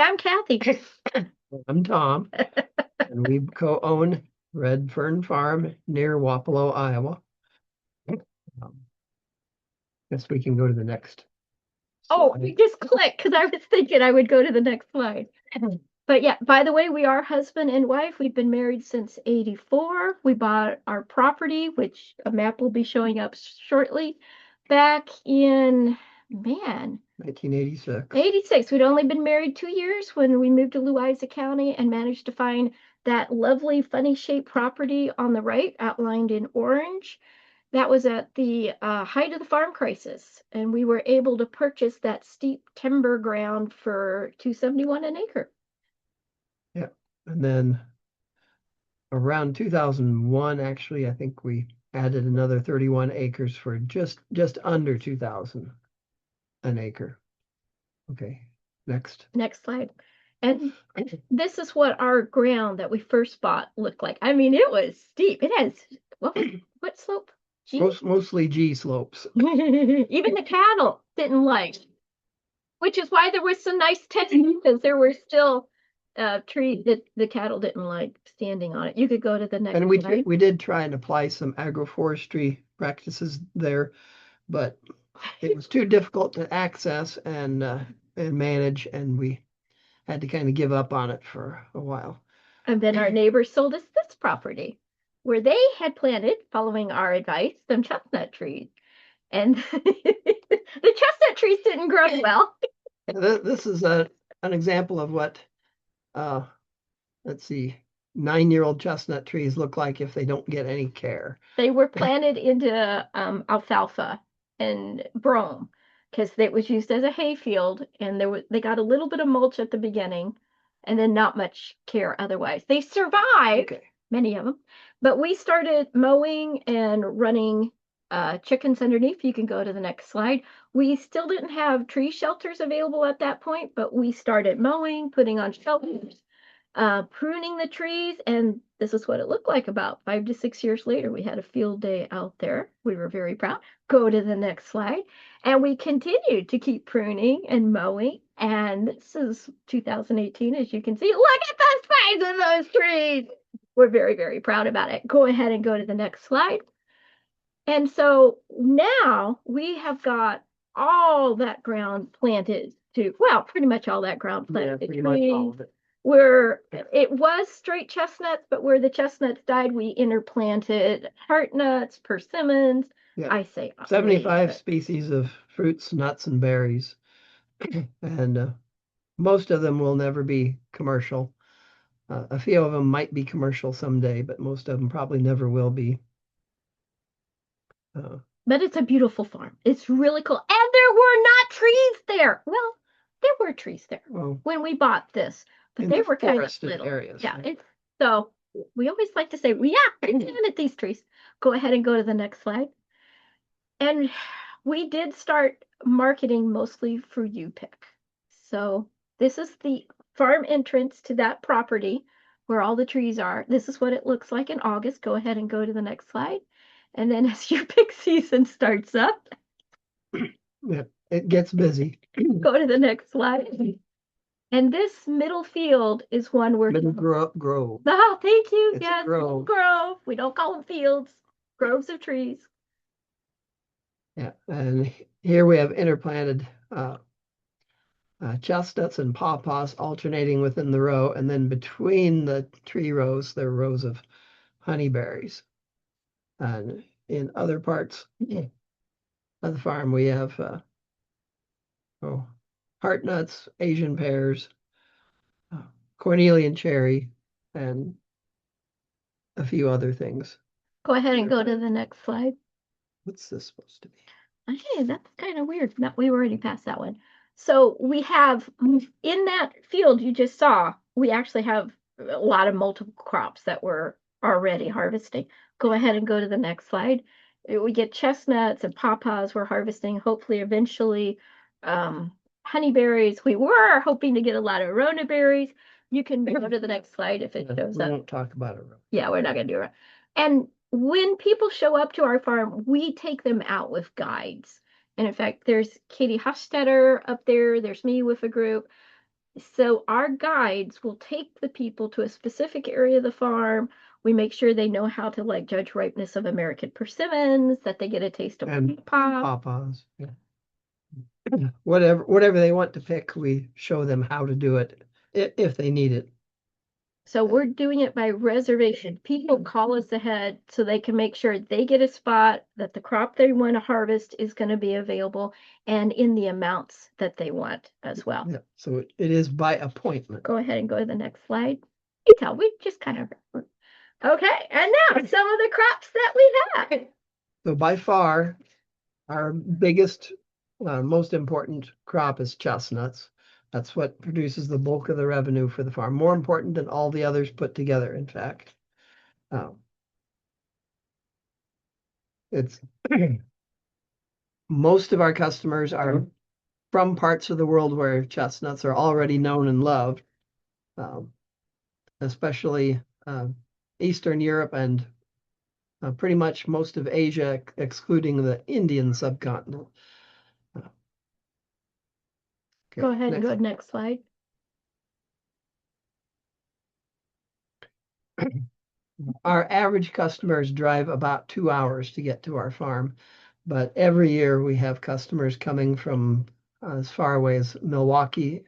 Hi, I'm Kathy. I'm Tom, and we co-own Red Fern Farm near Wapello, Iowa. Um, Guess we can go to the next Oh, you slide. just click because I was thinking I would go to the next slide. But yeah, by the way, we are husband and wife. We've been married since 84. We bought our property, which a map will be showing up shortly, back in, man, 1986. 86. We'd only been married 2 years when we moved to Louisa County and managed to find that lovely funny shaped property on the right, outlined in orange. That was at the height of the farm crisis, and we were able to purchase that steep timber ground for 271 an acre. Yeah. And then around 2001, actually, I think we added another 31 acres for just under 2,000 an acre. Okay. Next. Next slide. And this is what our ground that we first bought looked like. I mean, it was steep. It has what slope? G? Mostly G slopes. Even the cattle didn't like, which is why there was some nice tension because there were still trees that the cattle didn't like standing on it. You could go to the next And slide. we did try and apply some agroforestry practices there, but it was too difficult to access and manage, and we had to kind of give up on it for a while. And then our neighbors sold us this property where they had planted, following our advice, some chestnut trees. And the chestnut trees didn't grow well. This is an example of what uh, let's see, 9-year-old chestnut trees look like if they don't get any care. They were planted into alfalfa and brome because it was used as a hayfield, and they got a little bit of mulch at the beginning, and then not much care otherwise. They survived, Okay. many of them, but we started mowing and running chickens underneath. You can go to the next slide. We still didn't have tree shelters available at that point, but we started mowing, putting on shelters, pruning the trees, and this is what it looked like about 5 to 6 years later. We had a field day out there. We were very proud. Go to the next slide. And we continued to keep pruning and mowing. And this is 2018, as you can see. Look at the size of those trees. We're very, very proud about it. Go ahead and go to the next slide. And so now we have got all that ground planted to, well, pretty much all that ground Yeah, planted to pretty much all trees. of it. Where it was straight chestnuts, but where the chestnuts died, we interplanted heart nuts, persimmons. Yeah. I say we, 75 but species of fruits, nuts, and berries. And most of them will never be commercial. A few of them might be commercial someday, but most of them probably never will be. Uh, but it's a beautiful farm. It's really cool. And there were not trees there. Well, there were trees there well, when we bought this, but in they the were kind of forested little. areas, Yeah, right? it's so we always like to say, well, yeah, we planted these trees. Go ahead and go to the next slide. And we did start marketing mostly for U-Pick. So this is the farm entrance to that property where all the trees are. This is what it looks like in August. Go ahead and go to the next slide. And then as U-Pick season starts up, Yeah, it gets busy. go to the next slide. And this middle field is one where Grove. oh, thank you. It's a Yes, grove. grove. We don't call them fields, groves of trees. Yeah, and here we have interplanted chestnuts and pawpaws alternating within the row, and then between the tree rows, there are rows of honeyberries. And in other parts of the farm, we have oh, heart nuts, Asian pears, uh, cornelian cherry, and a few other things. Go ahead and go to the next slide. What's this supposed to be? Okay, that's kind of weird. No, we already passed that one. So we have in that field you just saw, we actually have a lot of multiple crops that we're already harvesting. Go ahead and go to the next slide. We get chestnuts and pawpaws we're harvesting, hopefully eventually honeyberries. We were hoping to get a lot of Rona berries. You can go to the next slide if it shows We up. won't talk about it. Yeah, we're not gonna do it. And when people show up to our farm, we take them out with guides. And in fact, there's Katie Hofstetter up there. There's me with a group. So our guides will take the people to a specific area of the farm. We make sure they know how to like judge ripeness of American persimmons, that they get a taste of And pop. pawpaws. Yeah. Whatever they want to pick, we show them how to do it if they need it. So we're doing it by reservation. People call us ahead so they can make sure they get a spot, that the crop they want to harvest is going to be available and in the amounts that they want as well. Yeah. So it is by appointment. Go ahead and go to the next slide. You tell, we just kind of, okay. And now some of the crops that we have. So by far, our biggest, most important crop is chestnuts. That's what produces the bulk of the revenue for the farm. More important than all the others put together, in fact. It's most of our customers are from parts of the world where chestnuts are already known and loved, um, especially Eastern Europe and pretty much most of Asia, excluding the Indian subcontinent. Okay, Go ahead and go to the next slide. Our average customers drive about 2 hours to get to our farm, but every year we have customers coming from as far away as Milwaukee,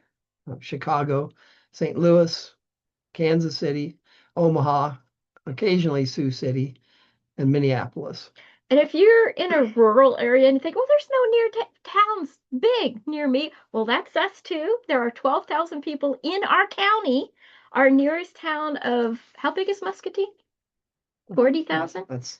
Chicago, St. Louis, Kansas City, Omaha, occasionally Sioux City, and Minneapolis. And if you're in a rural area and you think, well, there's no near towns big near me, well, that's us too. There are 12,000 people in our county. Our nearest town of, how big is Muscatine? 40,000? That's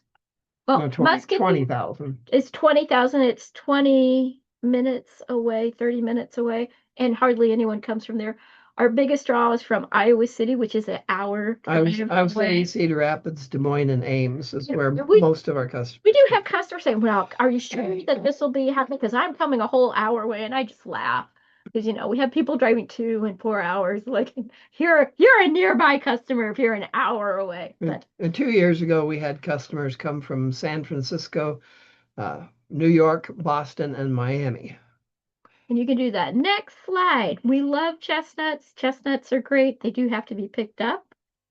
Well, no, 20, Muscatine 20,000. is 20,000. It's 20 minutes away, 30 minutes away, and hardly anyone comes from there. Our biggest draw is from Iowa City, which is an hour I would drive say away. Cedar Rapids, Des Moines, and Ames is where We- most of our customers. We do have customers saying, well, are you sure that this will be happening? Because I'm coming a whole hour away, and I just laugh. Because, you know, we have people driving 2 and 4 hours. Like, you're a nearby customer if you're an hour away. But And 2 years ago, we had customers come from San Francisco, New York, Boston, and Miami. and you can do that. Next slide. We love chestnuts. Chestnuts are great. They do have to be picked up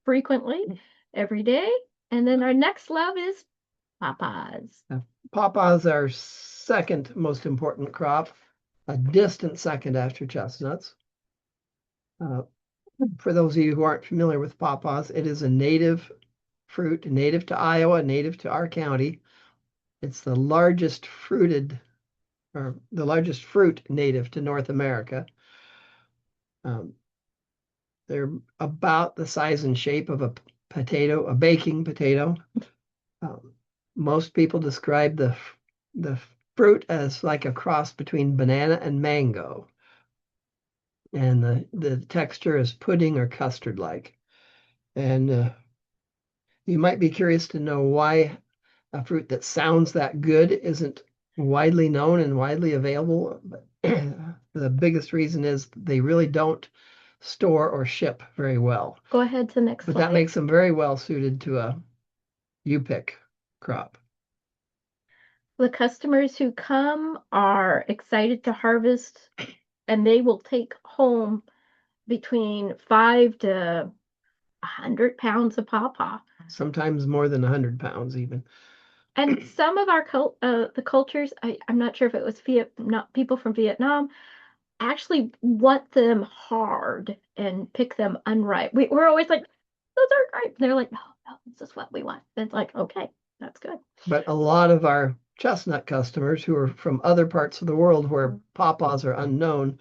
frequently, every day. And then our next love is pawpaws. Pawpaws are our second most important crop, a distant second after chestnuts. For those of you who aren't familiar with pawpaws, it is a native fruit, native to Iowa, native to our county. It's the largest fruit native to North America. They're about the size and shape of a potato, a baking potato. Most people describe the fruit as like a cross between banana and mango. And the texture is pudding or custard like. And you might be curious to know why a fruit that sounds that good isn't widely known and widely available. But the biggest reason is they really don't store or ship very well. Go ahead to the next But slide. that makes them very well suited to a U-pick crop. The customers who come are excited to harvest, and they will take home between 5 to 100 pounds of pawpaw. Sometimes more than 100 pounds even. And some of our the cultures, I'm not sure if it was not people from Vietnam, actually want them hard and pick them unripe. We're always like, those are ripe. They're like, no, no, this is what we want. And it's like, okay, that's good. But a lot of our chestnut customers who are from other parts of the world where pawpaws are unknown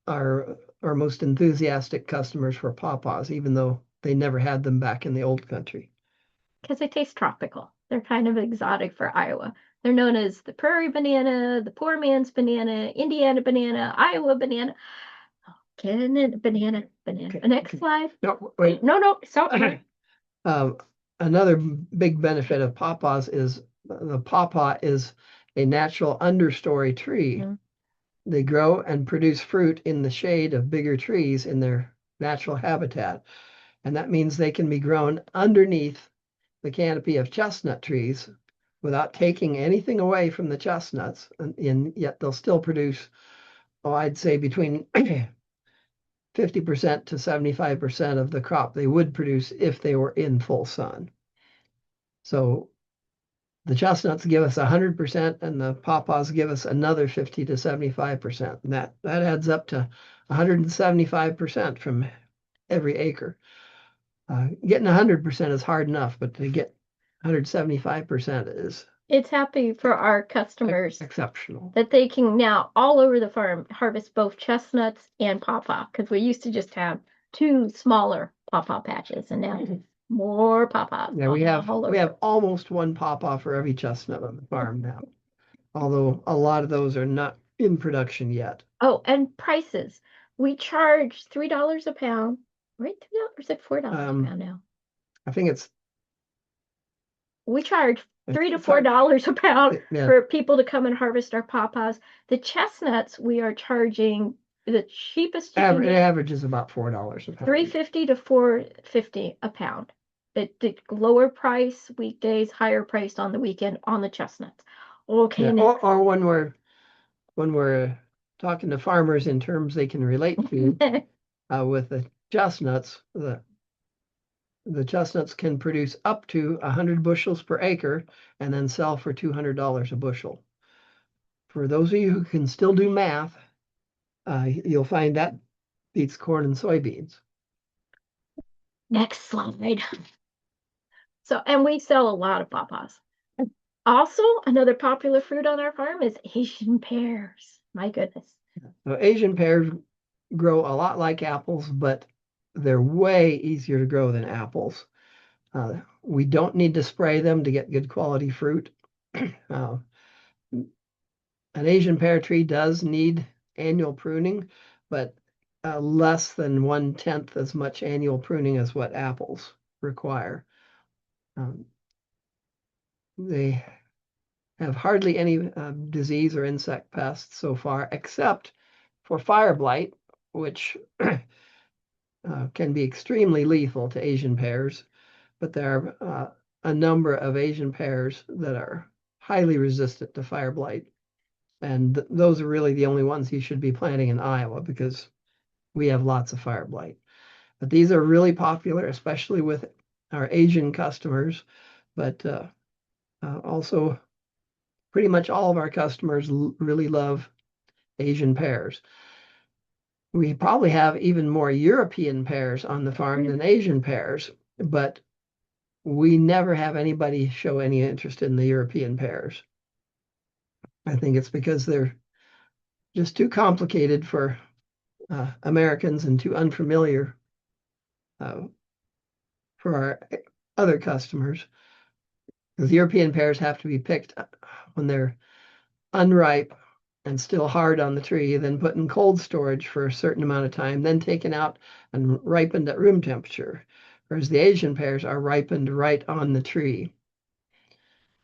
are our most enthusiastic customers for pawpaws, even though they never had them back in the old country. Because they taste tropical. They're kind of exotic for Iowa. They're known as the prairie banana, the poor man's banana, Indiana banana, Iowa banana. Canada banana. Okay, Next okay. slide. No, wait. No, sorry. Another big benefit of pawpaws is the pawpaw is a natural understory tree. They grow and produce fruit in the shade of bigger trees in their natural habitat. And that means they can be grown underneath the canopy of chestnut trees without taking anything away from the chestnuts. And yet they'll still produce, oh, I'd say between 50% to 75% of the crop they would produce if they were in full sun. So the chestnuts give us 100% and the pawpaws give us another 50 to 75%. And that adds up to 175% from every acre. Getting 100% is hard enough, but to get 175% is It's happy for our customers exceptional. that they can now all over the farm harvest both chestnuts and pawpaw, because we used to just have two smaller pawpaw patches, and now more pawpaws. Yeah, we have almost one pawpaw for every chestnut on the farm now, although a lot of those are not in production yet. Oh, and prices. We charge $3 a pound, right? $3 or is it $4 a pound now? I think We charge $3 to $4 a pound yeah. for people to come and harvest our pawpaws. The chestnuts we are charging the cheapest you can It get. averages about $4 a pound. $3.50 to $4.50 a pound. The lower price weekdays, higher price on the weekend on the chestnuts. Okay, Yeah. next. Or when we're talking to farmers in terms they can relate to, with the chestnuts, the chestnuts can produce up to 100 bushels per acre and then sell for $200 a bushel. For those of you who can still do math, you'll find that beats corn and soybeans. Next slide. So, and we sell a lot of pawpaws. Also, another popular fruit on our farm is Asian pears. My goodness. So Asian pears grow a lot like apples, but they're way easier to grow than apples. We don't need to spray them to get good quality fruit. An Asian pear tree does need annual pruning, but less than 1/10 as much annual pruning as what apples require. They have hardly any disease or insect pests so far, except for fire blight, which can be extremely lethal to Asian pears. But there are a number of Asian pears that are highly resistant to fire blight. And those are really the only ones you should be planting in Iowa because we have lots of fire blight. But these are really popular, especially with our Asian customers, but also pretty much all of our customers really love Asian pears. We probably have even more European pears on the farm than Asian pears, but we never have anybody show any interest in the European pears. I think it's because they're just too complicated for Americans and too unfamiliar for our other customers. Because European pears have to be picked when they're unripe and still hard on the tree, then put in cold storage for a certain amount of time, then taken out and ripened at room temperature. Whereas the Asian pears are ripened right on the tree.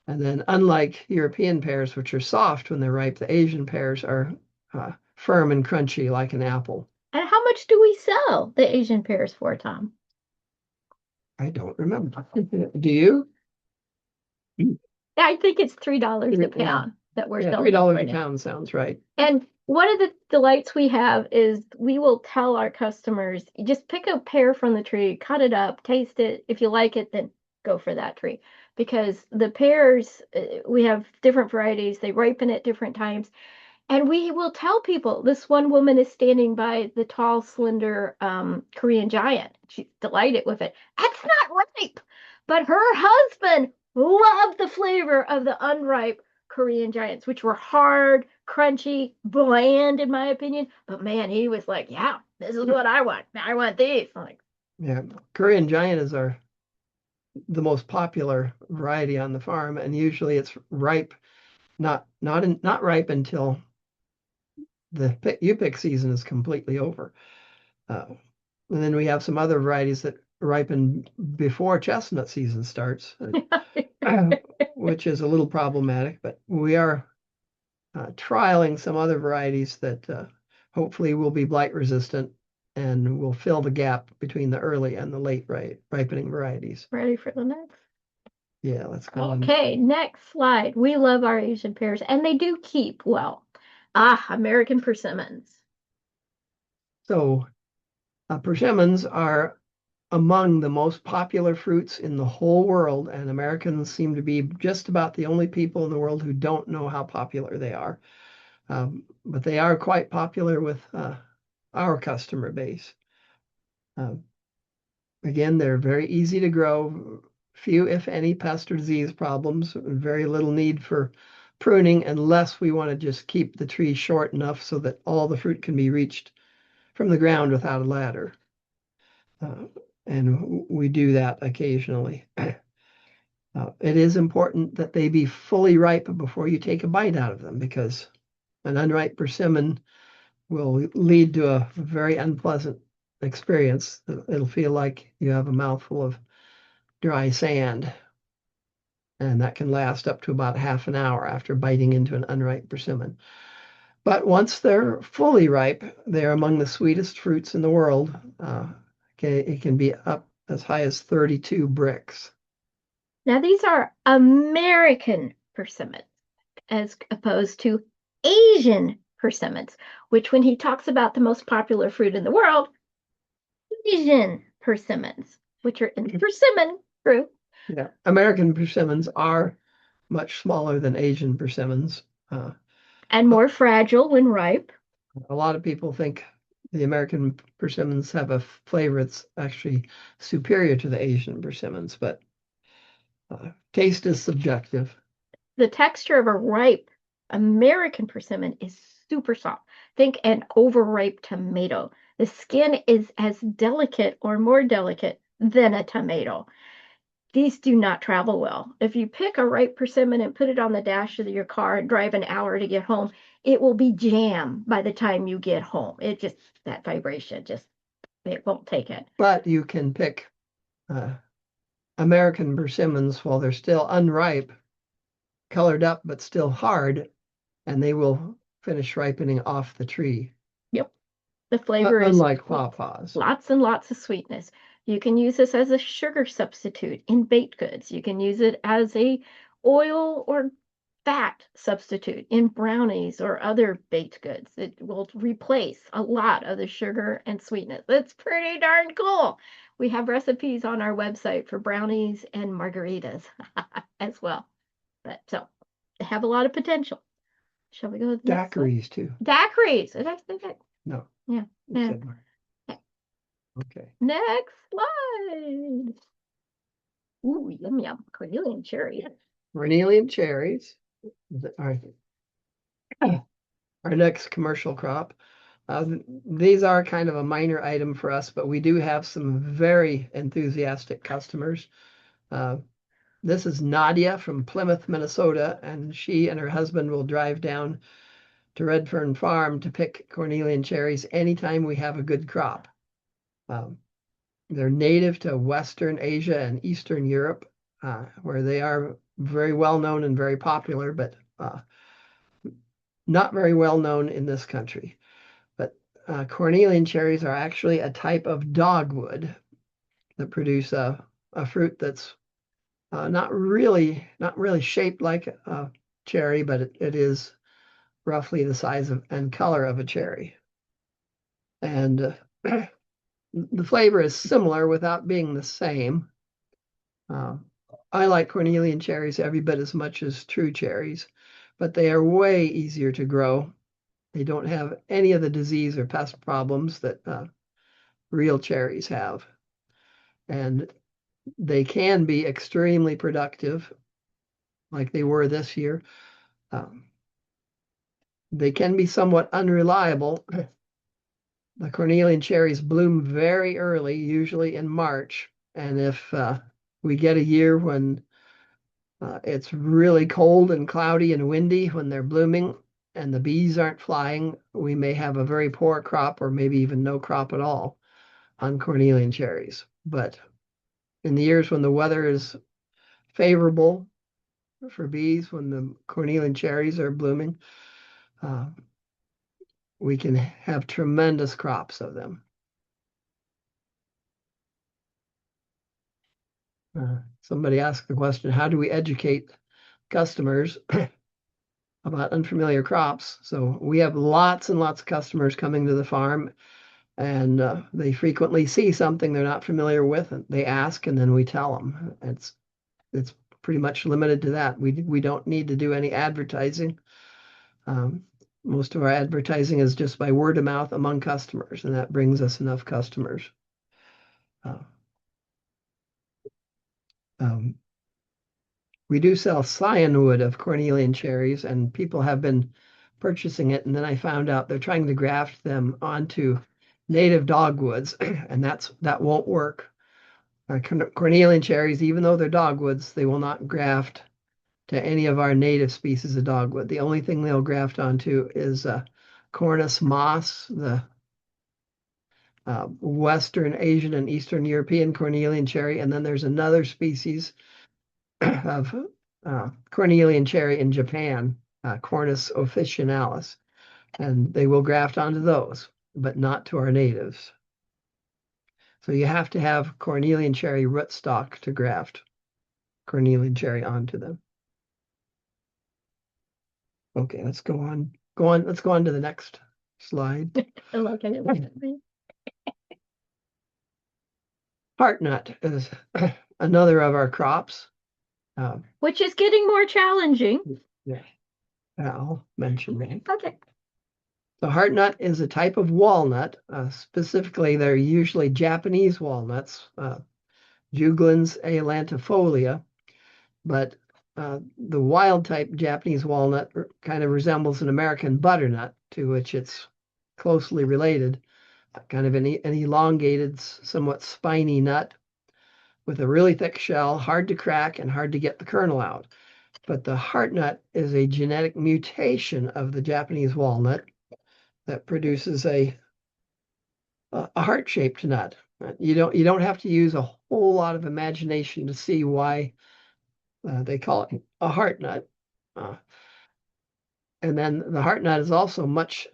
And then unlike European pears, which are soft when they're ripe, the Asian pears are firm and crunchy like an apple. And how much do we sell the Asian pears for, Tom? I don't remember. Do you? I think it's $3 a pound that we're selling. $3 a pound sounds right. And one of the delights we have is we will tell our customers, just pick a pear from the tree, cut it up, taste it. If you like it, then go for that tree. Because the pears, we have different varieties, they ripen at different times. And we will tell people, this one woman is standing by the tall, slender Korean giant. She's delighted with it. That's not ripe. But her husband loved the flavor of the unripe Korean giants, which were hard, crunchy, bland, in my opinion. But man, he was like, yeah, this is what I want. I want these. I'm like, yeah, Korean giant is the most popular variety on the farm, and usually it's ripe, not ripe until the you-pick season is completely over. And then we have some other varieties that ripen before chestnut season starts, which is a little problematic, but we are trialing some other varieties that hopefully will be blight resistant and will fill the gap between the early and the late ripening varieties. Ready for the next? Yeah, let's go on. Okay, next slide. We love our Asian pears, and they do keep well. American persimmons. So Persimmons are among the most popular fruits in the whole world, and Americans seem to be just about the only people in the world who don't know how popular they are. But they are quite popular with our customer base. Uh, Again, they're very easy to grow, few, if any, pest or disease problems, very little need for pruning unless we want to just keep the tree short enough so that all the fruit can be reached from the ground without a ladder. Uh, and we do that occasionally. It is important that they be fully ripe before you take a bite out of them because an unripe persimmon will lead to a very unpleasant experience. It'll feel like you have a mouthful of dry sand, and that can last up to about half an hour after biting into an unripe persimmon. But once they're fully ripe, they're among the sweetest fruits in the world. It can be up as high as 32 bricks. Now, these are American persimmons as opposed to Asian persimmons, which when he talks about the most popular fruit in the world, Asian persimmons, which are in the persimmon group. Yeah, American persimmons are much smaller than Asian persimmons. And more fragile when ripe. A lot of people think the American persimmons have a flavor that's actually superior to the Asian persimmons, but taste is subjective. The texture of a ripe American persimmon is super soft. Think an overripe tomato. The skin is as delicate or more delicate than a tomato. These do not travel well. If you pick a ripe persimmon and put it on the dash of your car and drive an hour to get home, it will be jam by the time you get home. It just, that vibration, just, it won't take it. But you can pick American persimmons while they're still unripe, colored up but still hard, and they will finish ripening off the tree. Yep. The flavor is Unlike pawpaws. lots and lots of sweetness. You can use this as a sugar substitute in baked goods. You can use it as a oil or fat substitute in brownies or other baked goods. It will replace a lot of the sugar and sweetness. It's pretty darn cool. We have recipes on our website for brownies and margaritas as well. But so they have a lot of potential. Shall we go to the next slide? Daiquiris too. Daiquiris. Did I say that? No. Yeah. You Yeah. said mar- Okay. Next slide. Ooh, yum yum. Cornelian cherry. Cornelian cherries are our next commercial crop. These are kind of a minor item for us, but we do have some very enthusiastic customers. This is Nadia from Plymouth, Minnesota, and she and her husband will drive down to Red Fern Farm to pick cornelian cherries anytime we have a good crop. They're native to Western Asia and Eastern Europe, where they are very well known and very popular, but not very well known in this country. But cornelian cherries are actually a type of dogwood that produce a fruit that's not really shaped like a cherry, but it is roughly the size of and color of a cherry. And the flavor is similar without being the same. I like cornelian cherries every bit as much as true cherries, but they are way easier to grow. They don't have any of the disease or pest problems that real cherries have. And they can be extremely productive, like they were this year. They can be somewhat unreliable. The cornelian cherries bloom very early, usually in March. And if we get a year when it's really cold and cloudy and windy when they're blooming and the bees aren't flying, we may have a very poor crop or maybe even no crop at all on cornelian cherries. But in the years when the weather is favorable for bees, when the cornelian cherries are blooming, we can have tremendous crops of them. Somebody asked the question, how do we educate customers about unfamiliar crops? So we have lots and lots of customers coming to the farm And they frequently see something they're not familiar with, and they ask, and then we tell them. It's pretty much limited to that. We don't need to do any advertising. Um, most of our advertising is just by word of mouth among customers, and that brings us enough customers. Uh, um, we do sell cyanwood of cornelian cherries, and people have been purchasing it. And then I found out they're trying to graft them onto native dogwoods, and that won't work. Cornelian cherries, even though they're dogwoods, they will not graft to any of our native species of dogwood. The only thing they'll graft onto is Cornus moss, the Western Asian and Eastern European cornelian cherry, and then there's another species of cornelian cherry in Japan, Cornus officinalis, and they will graft onto those, but not to our natives. So you have to have cornelian cherry rootstock to graft cornelian cherry onto them. Okay, let's go on. Let's go on to the next slide. Heart nut is another of our crops. Which is getting more challenging. Yeah, I'll mention that. Okay. The heart nut is a type of walnut. Specifically, they're usually Japanese walnuts, Juglans ailantifolia, but the wild type Japanese walnut kind of resembles an American butternut, to which it's closely related. Kind of an elongated, somewhat spiny nut with a really thick shell, hard to crack and hard to get the kernel out. But the heart nut is a genetic mutation of the Japanese walnut that produces a heart-shaped nut. You don't have to use a whole lot of imagination to see why they call it a heart nut. And then the heart nut is also much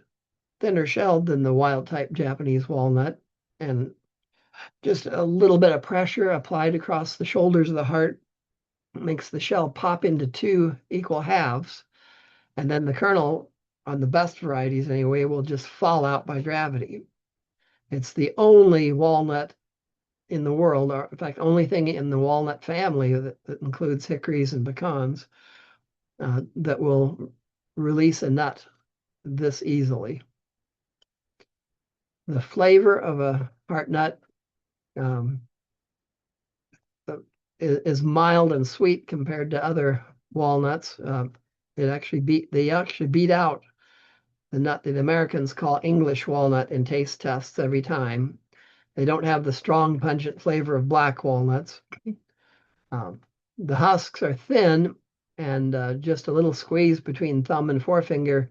thinner shelled than the wild type Japanese walnut, and just a little bit of pressure applied across the shoulders of the heart makes the shell pop into two equal halves, and then the kernel, on the best varieties anyway, will just fall out by gravity. It's the only walnut in the world, or in fact, only thing in the walnut family that includes hickories and pecans, that will release a nut this easily. The flavor of a heart nut is mild and sweet compared to other walnuts. They actually beat out the nut that Americans call English walnut in taste tests every time. They don't have the strong, pungent flavor of black walnuts. The husks are thin, and just a little squeeze between thumb and forefinger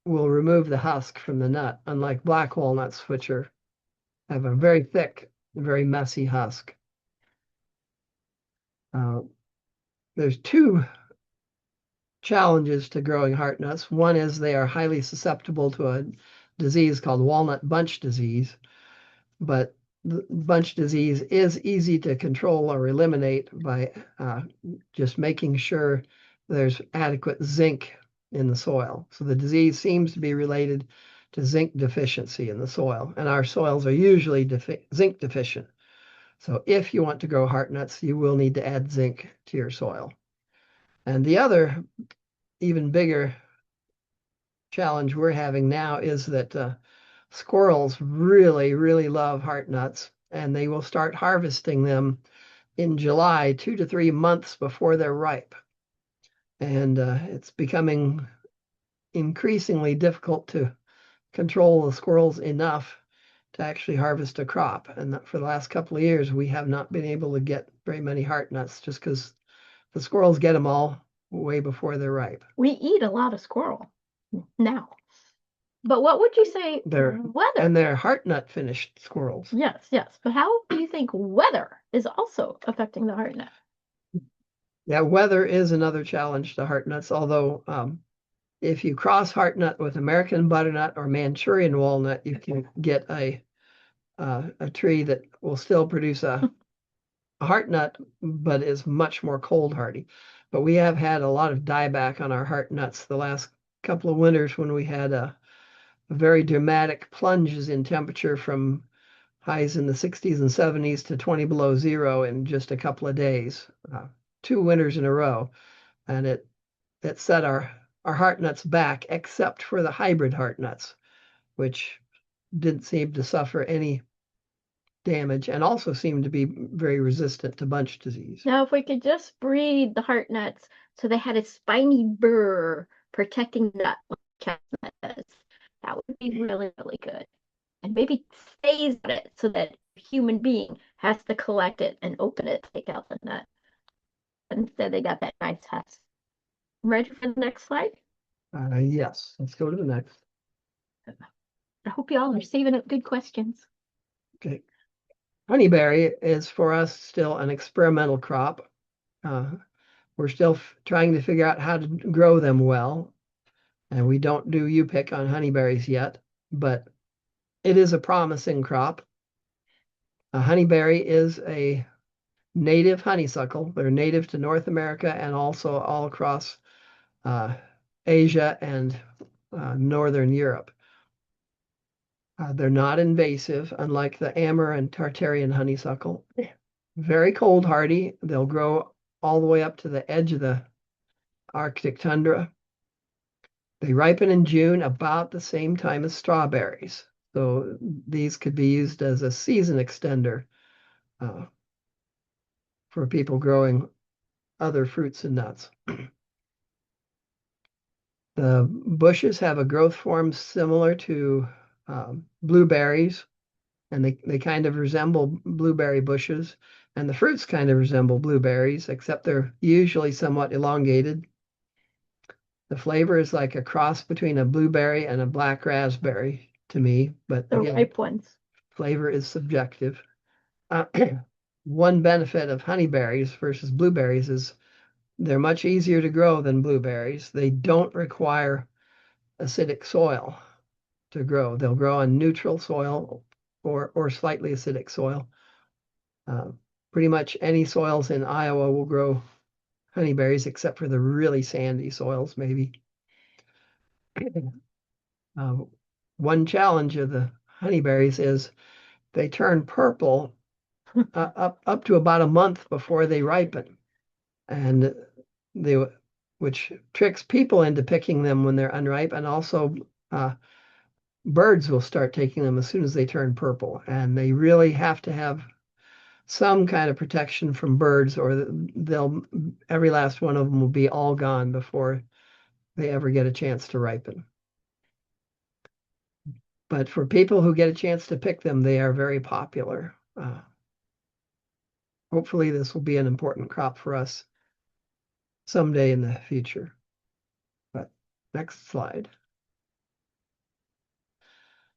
will remove the husk from the nut, unlike black walnuts, which have a very thick, very messy husk. There's two challenges to growing heart nuts. One is they are highly susceptible to a disease called walnut bunch disease, but the bunch disease is easy to control or eliminate by just making sure there's adequate zinc in the soil. So the disease seems to be related to zinc deficiency in the soil, and our soils are usually zinc deficient. So if you want to grow heart nuts, you will need to add zinc to your soil. And the other, even bigger challenge we're having now is that squirrels really, really love heart nuts, and they will start harvesting them in July, 2 to 3 months before they're ripe. And it's becoming increasingly difficult to control the squirrels enough to actually harvest a crop. And for the last couple of years, we have not been able to get very many heart nuts just because the squirrels get them all way before they're ripe. We eat a lot of squirrel now. But what would you say weather? And they're heart nut finished squirrels. Yes, yes. But how do you think weather is also affecting the heart nut? Yeah, weather is another challenge to heart nuts, although if you cross heart nut with American butternut or Manchurian walnut, you can get a tree that will still produce a heart nut, but is much more cold hardy. But we have had a lot of dieback on our heart nuts the last couple of winters when we had very dramatic plunges in temperature from highs in the 60s and 70s to 20 below zero in just a couple of days, 2 winters in a row. And it set our heart nuts back, except for the hybrid heart nuts, which didn't seem to suffer any damage and also seemed to be very resistant to bunch disease. Now, if we could just breed the heart nuts so they had a spiny burr protecting the nut like chestnut does, that would be really, really good. And maybe phase it so that a human being has to collect it and open it, take out the nut. Instead, they got that nice husk. Ready for the next slide? Yes, let's go to the next. I hope you all are saving up good questions. Okay. Honeyberry is for us still an experimental crop. We're still trying to figure out how to grow them well. And we don't do U-pick on honeyberries yet, but it is a promising crop. A honeyberry is a native honeysuckle. They're native to North America and also all across Asia and Northern Europe. They're not invasive, unlike the Amur and Tartarian honeysuckle. Very cold hardy. They'll grow all the way up to the edge of the Arctic tundra. They ripen in June about the same time as strawberries. So these could be used as a season extender for people growing other fruits and nuts. The bushes have a growth form similar to blueberries, and they kind of resemble blueberry bushes, and the fruits kind of resemble blueberries, except they're usually somewhat elongated. The flavor is like a cross between a blueberry and a black raspberry to me, but The again, ripe ones. flavor is subjective. One benefit of honeyberries versus blueberries is they're much easier to grow than blueberries. They don't require acidic soil to grow. They'll grow on neutral soil or slightly acidic soil. Pretty much any soils in Iowa will grow honeyberries, except for the really sandy soils, maybe. One challenge of the honeyberries is they turn purple up to about a month before they ripen, and they which tricks people into picking them when they're unripe, and also birds will start taking them as soon as they turn purple, and they really have to have some kind of protection from birds, or every last one of them will be all gone before they ever get a chance to ripen. But for people who get a chance to pick them, they are very popular. Hopefully this will be an important crop for us someday in the future. But next slide.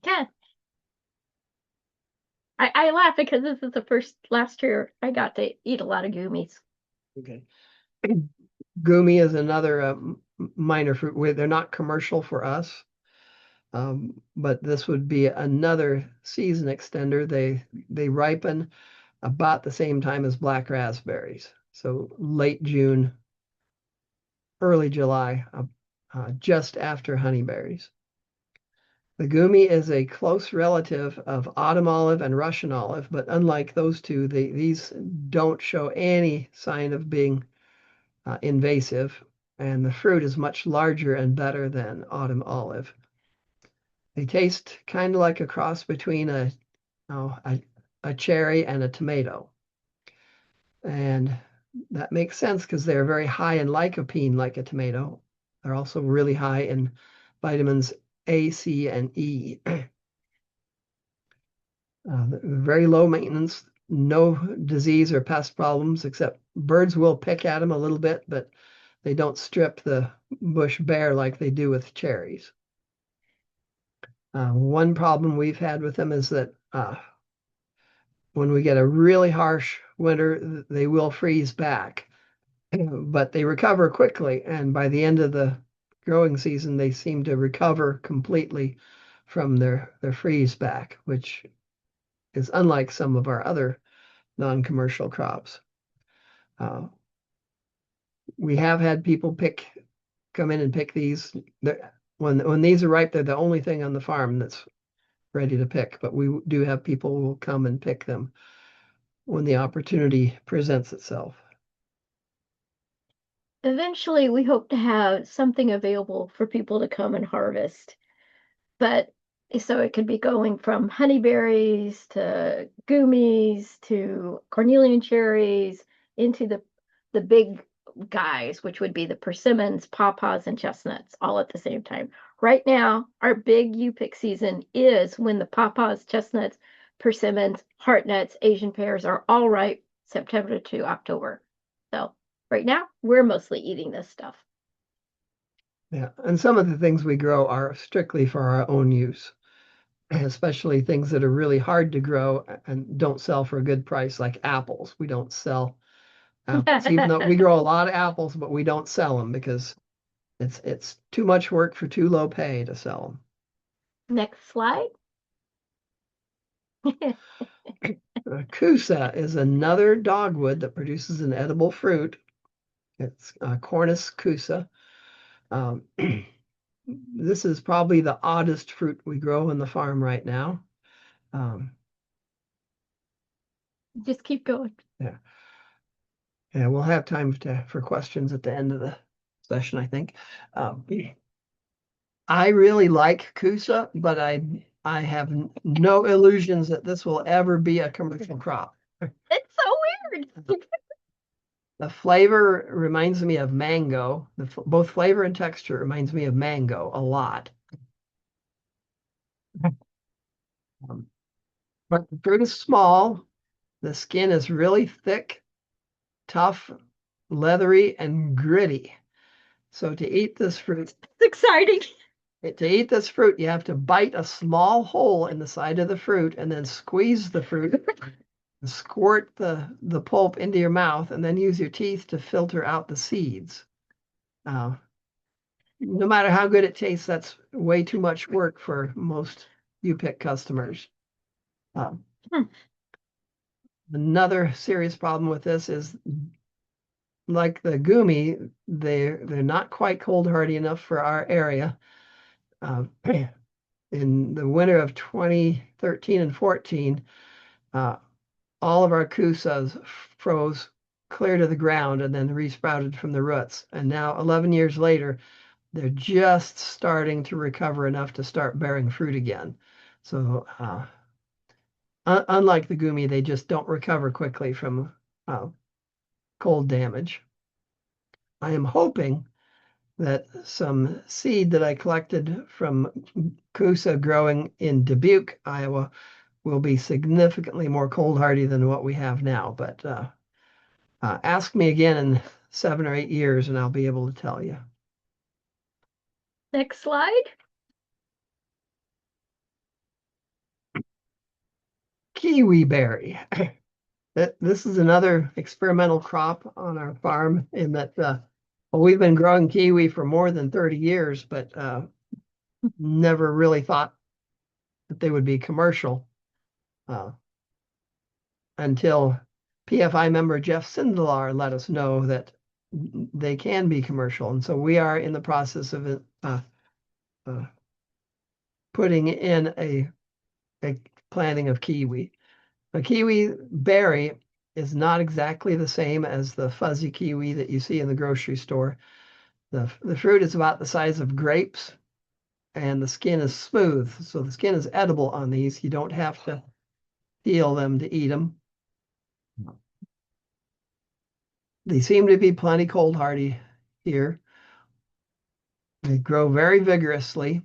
Yeah. I laugh because this is the last year I got to eat a lot of gummies. Okay. Gumi is another minor fruit. They're not commercial for us, but this would be another season extender. They ripen about the same time as black raspberries, so late June, early July, just after honeyberries. The gumi is a close relative of autumn olive and Russian olive, but unlike those two, these don't show any sign of being invasive, and the fruit is much larger and better than autumn olive. They taste kind of like a cross between a cherry and a tomato. And that makes sense because they're very high in lycopene like a tomato. They're also really high in vitamins A, C, and E. Very low maintenance, no disease or pest problems, except birds will pick at them a little bit, but they don't strip the bush bare like they do with cherries. One problem we've had with them is that when we get a really harsh winter, they will freeze back, but they recover quickly. And by the end of the growing season, they seem to recover completely from their freeze back, which is unlike some of our other non-commercial crops. We have had people come in and pick these. when these are ripe, they're the only thing on the farm that's ready to pick, but we do have people who will come and pick them when the opportunity presents itself. Eventually, we hope to have something available for people to come and harvest. But so it could be going from honeyberries to gummies to cornelian cherries into the big guys, which would be the persimmons, pawpaws, and chestnuts all at the same time. Right now, our big U-pick season is when the pawpaws, chestnuts, persimmons, heartnuts, Asian pears are all ripe September to October. So right now, we're mostly eating this stuff. Yeah, and some of the things we grow are strictly for our own use, especially things that are really hard to grow and don't sell for a good price, like apples. We don't sell apples, even though we grow a lot of apples, but we don't sell them because it's too much work for too low pay to sell Next slide. them. Kusa is another dogwood that produces an edible fruit. It's Cornus kusa. Um, this is probably the oddest fruit we grow in the farm right now. Um, Just keep going. yeah, yeah, we'll have time for questions at the end of the session, I think. Um, I really like Kusa, but I have no illusions that this will ever be a commercial crop. It's so weird. The flavor reminds me of mango. Both flavor and texture reminds me of mango a lot. Um, but the fruit is small. The skin is really thick, tough, leathery, and gritty. So to eat this fruit, It's exciting. you have to bite a small hole in the side of the fruit and then squeeze the fruit, squirt the pulp into your mouth, and then use your teeth to filter out the seeds. Uh, no matter how good it tastes, that's way too much work for most U-pick customers. Um, Hmm. Another serious problem with this is, like the gumi, they're not quite cold hardy enough for our area. Uh, in the winter of 2013 and 14, uh, all of our kusas froze clear to the ground and then resprouted from the roots. And now, 11 years later, they're just starting to recover enough to start bearing fruit again. So, unlike the gumi, they just don't recover quickly from cold damage. I am hoping that some seed that I collected from Kusa growing in Dubuque, Iowa, will be significantly more cold hardy than what we have now. But ask me again in 7 or 8 years and I'll be able to tell you. Next slide. Kiwi berry. This is another experimental crop on our farm in that well, we've been growing kiwi for more than 30 years, but never really thought that they would be commercial uh, until PFI member Jeff Sindelar let us know that they can be commercial. And so we are in the process of uh, putting in a planting of kiwi. A kiwi berry is not exactly the same as the fuzzy kiwi that you see in the grocery store. The fruit is about the size of grapes and the skin is smooth. So the skin is edible on these. You don't have to peel them to eat them. They seem to be plenty cold hardy here. They grow very vigorously.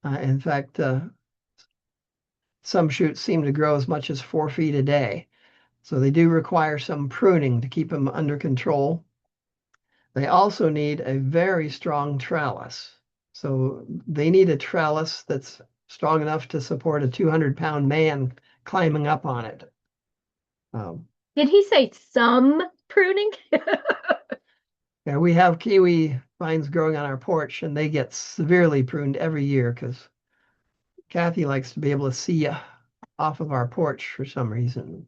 In fact, some shoots seem to grow as much as 4 feet a day. So they do require some pruning to keep them under control. They also need a very strong trellis. So they need a trellis that's strong enough to support a 200-pound man climbing up on it. Did he say some pruning? Yeah, we have kiwi vines growing on our porch, and they get severely pruned every year because Kathy likes to be able to see off of our porch for some reason.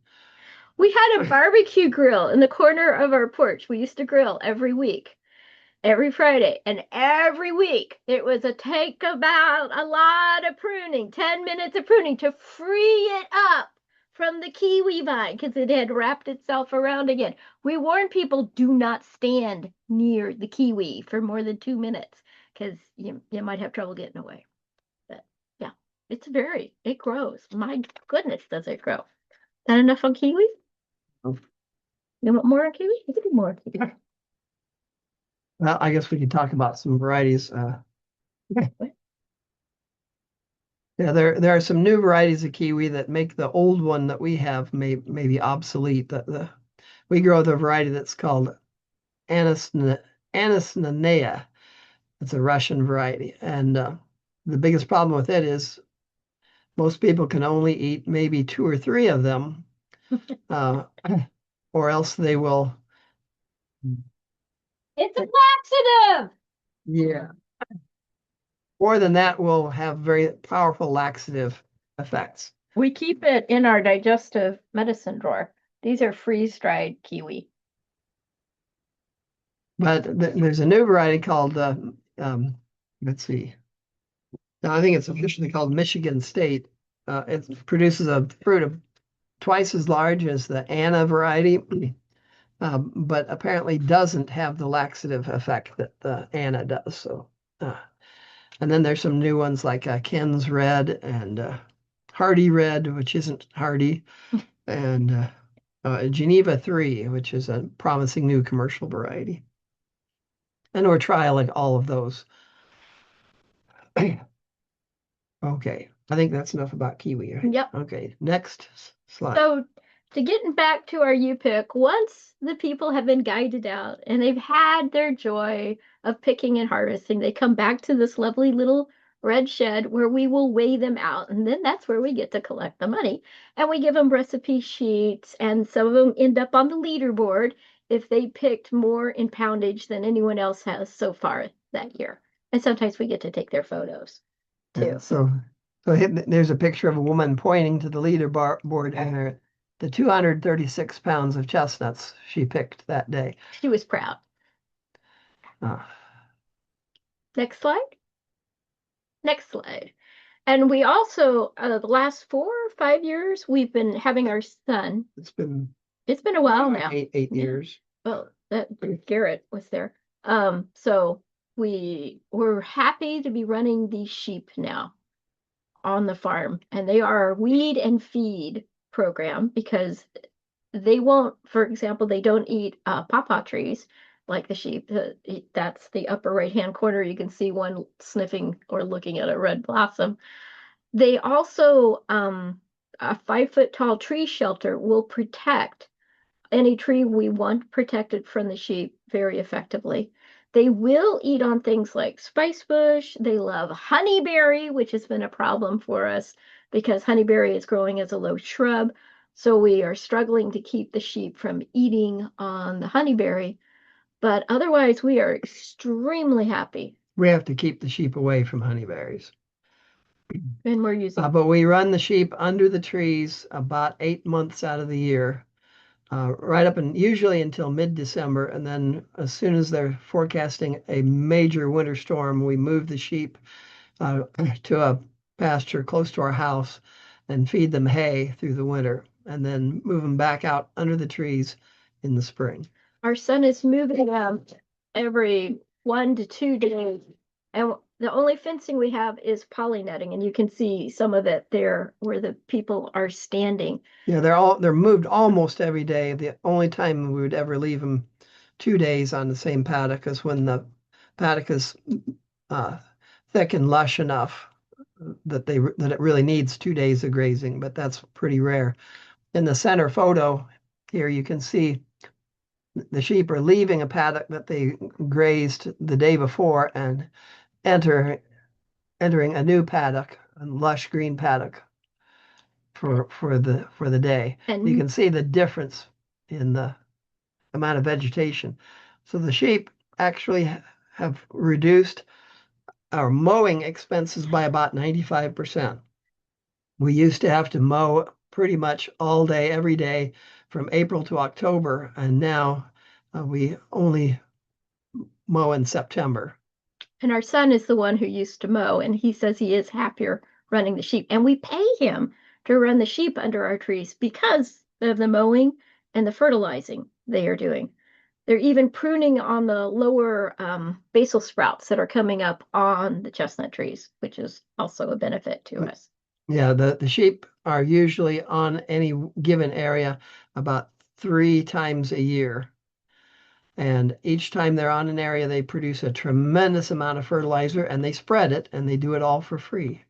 We had a barbecue grill in the corner of our porch. We used to grill every week. every Friday. And every week it was a take about a lot of pruning, 10 minutes of pruning to free it up from the kiwi vine because it had wrapped itself around again. We warn people, do not stand near the kiwi for more than 2 minutes because you might have trouble getting away. But yeah, it grows. My goodness, does it grow. That enough on kiwi? Oh. You want more on kiwi? You can do more on kiwi. Well, I guess we could talk about some varieties. Yeah, there are some new varieties of kiwi that make the old one that we have maybe obsolete. We grow the variety that's called Anis nanea. It's a Russian variety, and the biggest problem with it is most people can only eat maybe two or three of them, uh, or else they will. It's a laxative. Yeah. More than that will have very powerful laxative effects. We keep it in our digestive medicine drawer. These are freeze-dried kiwi. But there's a new variety called, let's see, now, I think it's officially called Michigan State. It produces a fruit of twice as large as the Anna variety, but apparently doesn't have the laxative effect that the Anna does. So, and then there's some new ones like Ken's Red and Hardy Red, which isn't hardy, and Geneva 3, which is a promising new commercial variety. And we're trialing all of those. Okay, I think that's enough about kiwi, right? Yep. Okay, next slide. So to getting back to our U-pick, once the people have been guided out and they've had their joy of picking and harvesting, they come back to this lovely little red shed where we will weigh them out. And then that's where we get to collect the money. And we give them recipe sheets, and some of them end up on the leaderboard if they picked more in poundage than anyone else has so far that year. And sometimes we get to take their photos too. Yeah, so there's a picture of a woman pointing to the leaderboard and the 236 pounds of chestnuts she picked that day. She was proud. Uh, Next slide. Next slide. And we also, the last 4 or 5 years, we've been having our son. it's been a while now. eight years. Well, that Garrett was there. So we were happy to be running these sheep now on the farm, and they are our weed and feed program because they won't, for example, they don't eat pawpaw trees like the sheep. That's the upper right-hand corner. You can see one sniffing or looking at a red blossom. They also, a 5 foot tall tree shelter will protect any tree we want protected from the sheep very effectively. They will eat on things like spicebush. They love honeyberry, which has been a problem for us because honeyberry is growing as a low shrub. So we are struggling to keep the sheep from eating on the honeyberry. But otherwise, we are extremely happy. We have to keep the sheep away from honeyberries. And we're using. But we run the sheep under the trees about 8 months out of the year, right up and usually until mid-December. And then as soon as they're forecasting a major winter storm, we move the sheep to a pasture close to our house and feed them hay through the winter and then move them back out under the trees in the spring. Our son is moving them every 1 to 2 days. And the only fencing we have is poly netting, and you can see some of it there where the people are standing. Yeah, they're moved almost every day. The only time we would ever leave them 2 days on the same paddock is when the paddock is thick and lush enough that it really needs 2 days of grazing, but that's pretty rare. In the center photo here, you can see the sheep are leaving a paddock that they grazed the day before and entering a new paddock, a lush green paddock for the day. And you can see the difference in the amount of vegetation. So the sheep actually have reduced our mowing expenses by about 95%. We used to have to mow pretty much all day, every day from April to October, and now we only mow in September. And our son is the one who used to mow, and he says he is happier running the sheep. And we pay him to run the sheep under our trees because of the mowing and the fertilizing they are doing. They're even pruning on the lower basal sprouts that are coming up on the chestnut trees, which is also a benefit to us. Yeah, the sheep are usually on any given area about 3 times a year. And each time they're on an area, they produce a tremendous amount of fertilizer and they spread it and they do it all for free.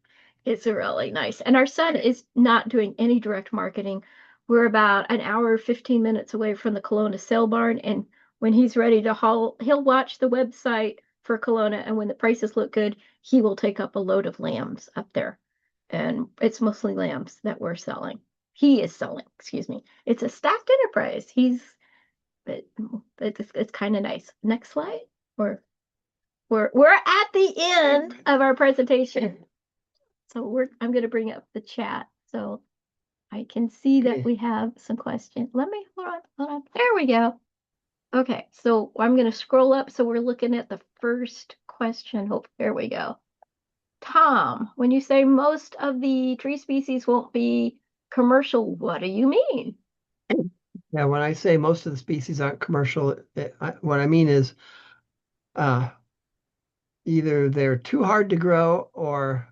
It's really nice. And our son is not doing any direct marketing. We're about an hour, 15 minutes away from the Kelowna sale barn. And when he's ready to haul, he'll watch the website for Kelowna. And when the prices look good, he will take up a load of lambs up there. And it's mostly lambs that we're selling. He is selling, excuse me. It's a staffed enterprise. It's kind of nice. Next slide. We're at the end of our presentation. So I'm going to bring up the chat so I can see that we have some questions. Hold on. There we go. Okay, so I'm going to scroll up. So we're looking at the first question. There we go. Tom, when you say most of the tree species won't be commercial, what do you mean? Yeah, when I say most of the species aren't commercial, what I mean is either they're too hard to grow or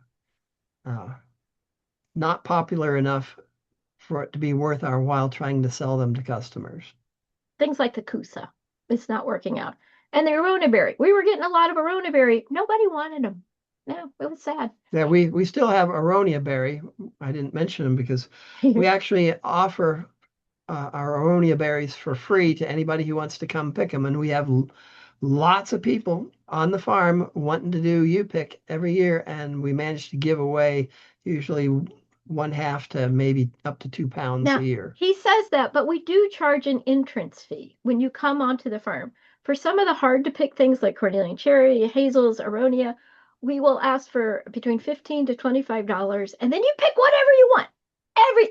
not popular enough for it to be worth our while trying to sell them to customers. Things like the Kusa. It's not working out. And the Arona berry. We were getting a lot of Arona berry. Nobody wanted them. No, it was sad. Yeah, we still have Aronia berry. I didn't mention them because we actually offer our Aronia berries for free to anybody who wants to come pick them. And we have lots of people on the farm wanting to do U-pick every year. And we manage to give away usually 1/2 to maybe up to 2 pounds Now, a year. he says that, but we do charge an entrance fee when you come onto the farm. For some of the hard to pick things like Cornelian cherry, hazels, aronia, we will ask for between $15 to $25, and then you pick whatever you want.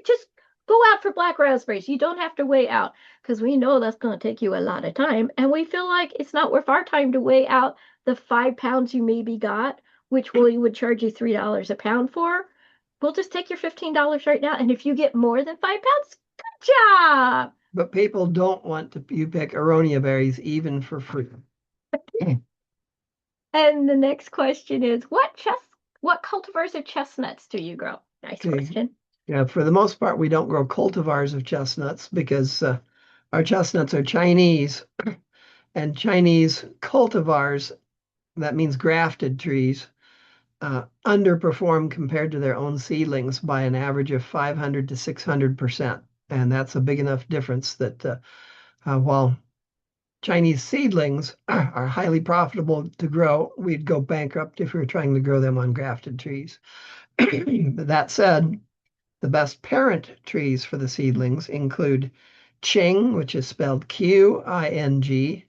Just go out for black raspberries. You don't have to weigh out because we know that's going to take you a lot of time, and we feel like it's not worth our time to weigh out the 5 pounds you maybe got, which we would charge you $3 a pound for. We'll just take your $15 right now. And if you get more than 5 pounds, good job. But people don't want to U-pick Aronia berries even for free. And the next question is, what cultivars of chestnuts do you grow? Nice question. Yeah, for the most part, we don't grow cultivars of chestnuts because our chestnuts are Chinese, and Chinese cultivars, that means grafted trees, underperform compared to their own seedlings by an average of 500 to 600%. And that's a big enough difference that while Chinese seedlings are highly profitable to grow, we'd go bankrupt if we were trying to grow them on grafted trees. But that said, the best parent trees for the seedlings include Qing, which is spelled Qing,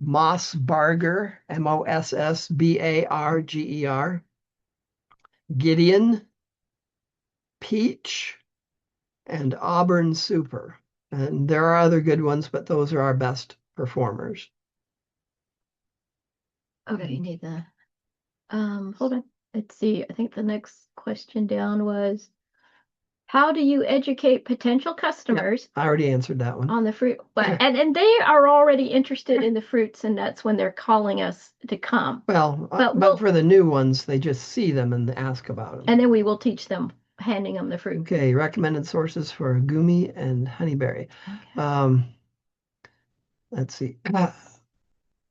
Moss Barger, Mossbarger, Gideon, Peach, and Auburn Super. And there are other good ones, but those are our best performers. Okay, you need the hold on. Let's see. I think the next question down was, how do you educate potential customers? I already answered that one. On the fruit, and they are already interested in the fruits and nuts when they're calling us to come. Well, but for the new ones, they just see them and ask about them. And then we will teach them, handing them the fruit. Okay, recommended sources for gumi and honeyberry. Okay. Let's see.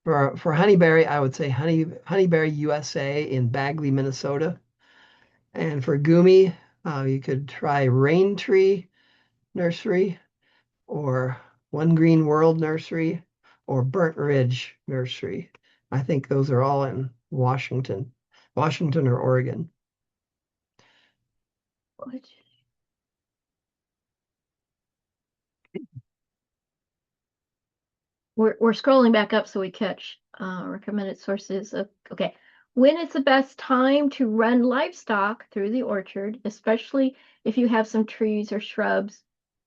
For honeyberry, I would say Honeyberry USA in Bagley, Minnesota. And for gumi, you could try Rain Tree Nursery or One Green World Nursery or Burnt Ridge Nursery. I think those are all in Washington or Oregon. We're scrolling back up so we catch recommended sources of, okay. When is the best time to run livestock through the orchard, especially if you have some trees or shrubs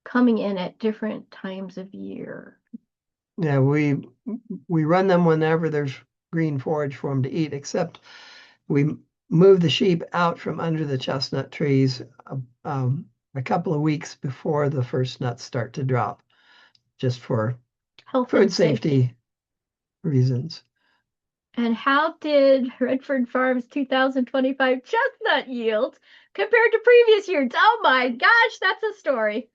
coming in at different times of year? Yeah, we run them whenever there's green forage for them to eat, except we move the sheep out from under the chestnut trees a couple of weeks before the first nuts start to drop, just for Health food and safety. safety reasons. And how did Red Fern Farms 2025 chestnut yields compared to previous years? Oh my gosh, that's a story.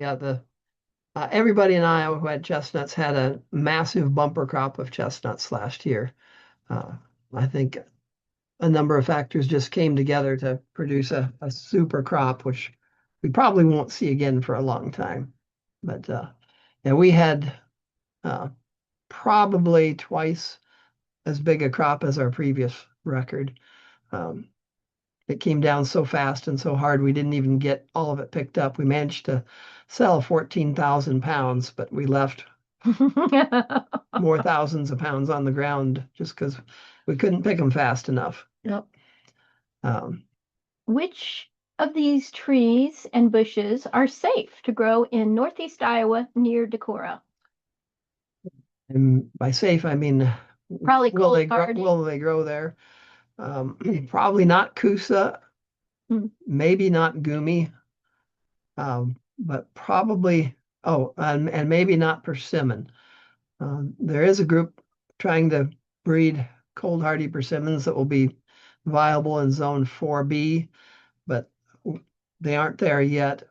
Yeah, the everybody in Iowa who had chestnuts had a massive bumper crop of chestnuts last year. Uh, I think a number of factors just came together to produce a super crop, which we probably won't see again for a long time. But yeah, we had uh, probably twice as big a crop as our previous record. Um, it came down so fast and so hard, we didn't even get all of it picked up. We managed to sell 14,000 pounds, but we left more thousands of pounds on the ground just because we couldn't pick them fast enough. Yep. Um, Which of these trees and bushes are safe to grow in northeast Iowa near Decorah? and by safe, I mean, Probably cold will hardy. they grow there? Probably not Coosa, Hmm. maybe not Gumi, but probably, oh, and maybe not persimmon. There is a group trying to breed cold hardy persimmons that will be viable in zone 4B, but they aren't there yet.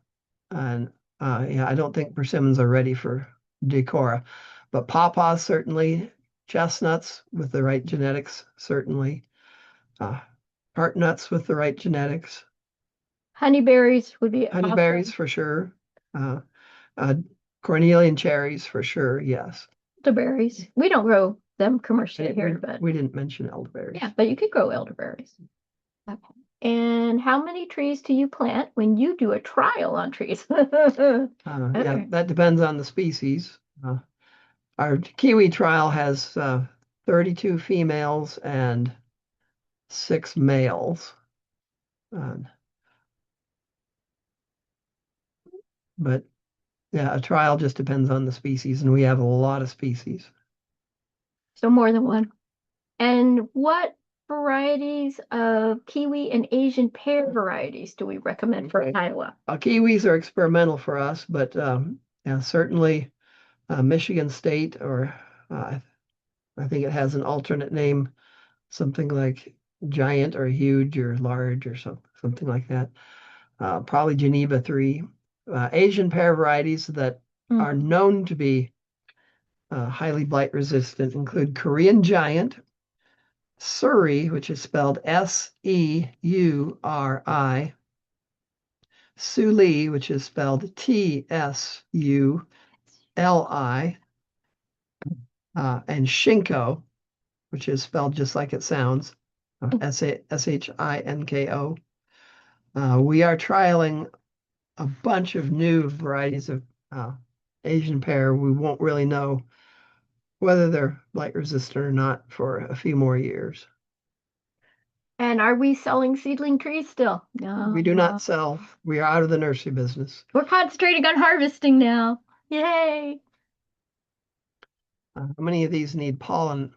And yeah, I don't think persimmons are ready for Decorah. But pawpaws certainly, chestnuts with the right genetics, certainly. Uh, heart nuts with the right genetics, Honeyberries would be honeyberries awesome. for sure. Uh, uh, cornelian cherries for sure, yes. Elderberries. We don't grow them commercially here, but We didn't mention elderberries. yeah, but you could grow elderberries. Okay. And how many trees do you plant when you do a trial on trees? Yeah, Okay. that depends on the species. Our kiwi trial has 32 females and 6 males. Uh, but yeah, a trial just depends on the species, and we have a lot of species. So more than one. And what varieties of kiwi and Asian pear varieties do we recommend for Okay. Iowa? Kiwis are experimental for us, but yeah, certainly Michigan State, or uh, I think it has an alternate name, something like giant or huge or large or something like that. Probably Geneva 3. Asian pear varieties that are Mm. known to be highly blight resistant include Korean Giant, Surrey, which is spelled Seuri, Suli, which is spelled Tsuli, and Shinko, which is spelled just like it sounds, Shinko. We are trialing a bunch of new varieties of uh, Asian pear. We won't really know whether they're blight resistant or not for a few more years. And are we selling seedling trees still? We do not No. sell, we are out of the nursery business. We're concentrating on harvesting now. Yay. How many of these need pollinizers?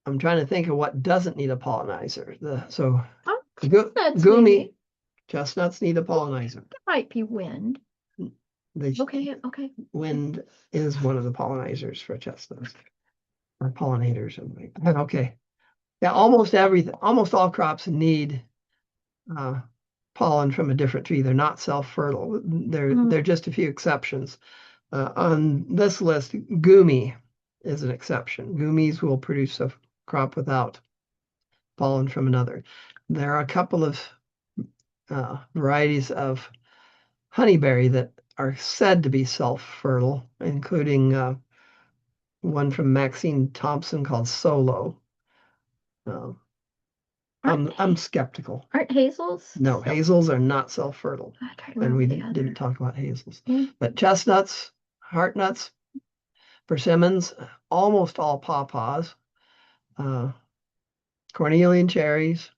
I'm trying to think of what doesn't need a pollinizer. Oh, that's Gumi maybe. chestnuts need a pollinizer. That might be wind. They, Okay, okay. wind is one of the pollinizers for chestnuts or pollinators. Okay. Yeah, almost all crops need uh, pollen from a different tree. They're not self-fertile. Mm. They're just a few exceptions. On this list, Gumi is an exception. Gumis will produce a crop without pollen from another. There are a couple of varieties of honeyberry that are said to be self-fertile, including one from Maxine Thompson called Solo. Uh, Aren't I'm skeptical. aren't hazels? No, hazels are not self-fertile, I can't and remember we the didn't other. talk about hazels. Yeah. But chestnuts, heart nuts, persimmons, almost all pawpaws, uh, cornelian cherries,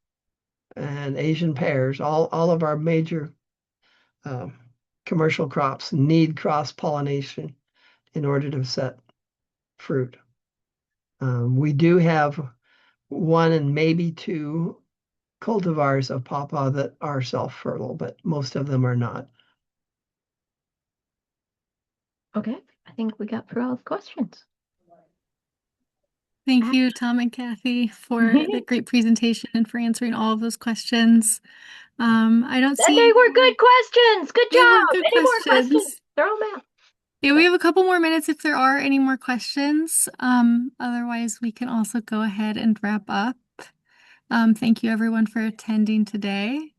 and Asian pears, all of our major uh, commercial crops need cross-pollination in order to set fruit. We do have one and maybe two cultivars of pawpaw that are self-fertile, but most of them are not. Okay, I think we got through all the questions. Thank you, Tom and Kathy, for the great presentation and for answering all of those questions. I don't And see they were good questions. Good They were job. good Any more questions? questions. Throw them out. Yeah, we have a couple more minutes if there are any more questions. Otherwise, we can also go ahead and wrap up. Thank you everyone for attending today.